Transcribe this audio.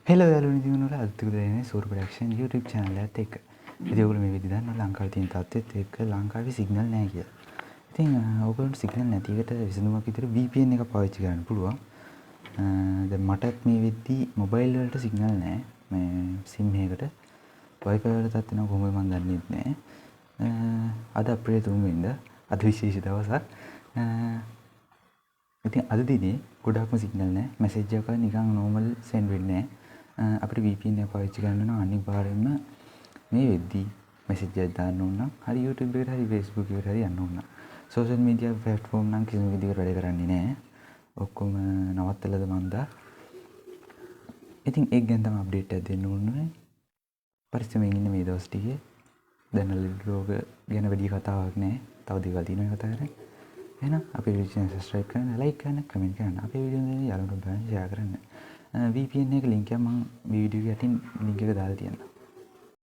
Hello යාළුවනි ඉතින් ඔයාලා අද දෙන්නේ සූර් ප්‍රොඩක්ෂන් YouTube channel එකත් එක්ක. ඉතින් ඔයගොල්ලෝ මේ විදිහට දන්නවා ලංකාවේ තියෙන තත්ත්වෙත් එක්ක ලංකාවේ සිග්නල් නැහැ කියලා. ඉතින් ඔයගොල්ලන්ට සිග්නල් නැති එකට විසඳුමක් විදිහට VPN එක පාවිච්චි කරන්න පුළුවන්. දැන් මටත් මේ වෙද්දී මොබයිල් වලට සිග්නල් නැහැ. මේ SIM එකකට Wi-Fi වලටත් වෙනවා කොහොමද මන් දන්නේ නැහැ. අද අප්‍රේල් 3 වෙනිදා අද විශේෂ දවසක්. ඉතින් අද දිනේ ගොඩක්ම සිග්නල් නැහැ. මැසේජ් එකක් නිකන් normal send වෙන්නේ නැහැ. අපිට VPN එක පාවිච්චි කරන්න නම් අනිවාර්යයෙන්ම මේ වෙද්දී මැසේජ් එකක් දාන්න ඕන නම් හරි YouTube එකට හරි Facebook එකට හරි යන්න ඕන. සෝෂල් මීඩියා ප්ලැට්ෆෝම් නම් කිසිම විදිහකට වැඩ කරන්නේ නැහැ. ඔක්කොම නවත්තලාද මන්දා. ඉතින් ඒක ගැන තමයි අප්ඩේට් එකක් දෙන්න ඕනේ. පරිස්සමෙන් ඉන්න මේ දවස් ටිකේ. දැන් ලෙඩ රෝග ගැන වැඩි කතාවක් නැහැ. තව දේවල් තියෙනවා කතා කරන්න. එහෙනම් අපේ YouTube channel subscribe කරන්න, like කරන්න, comment කරන්න. අපේ වීඩියෝ දෙන යාළුවන්ට බලන්න share කරන්න. VPN එක link එක මම වීඩියෝ යටින් link එක දාලා තියෙනවා.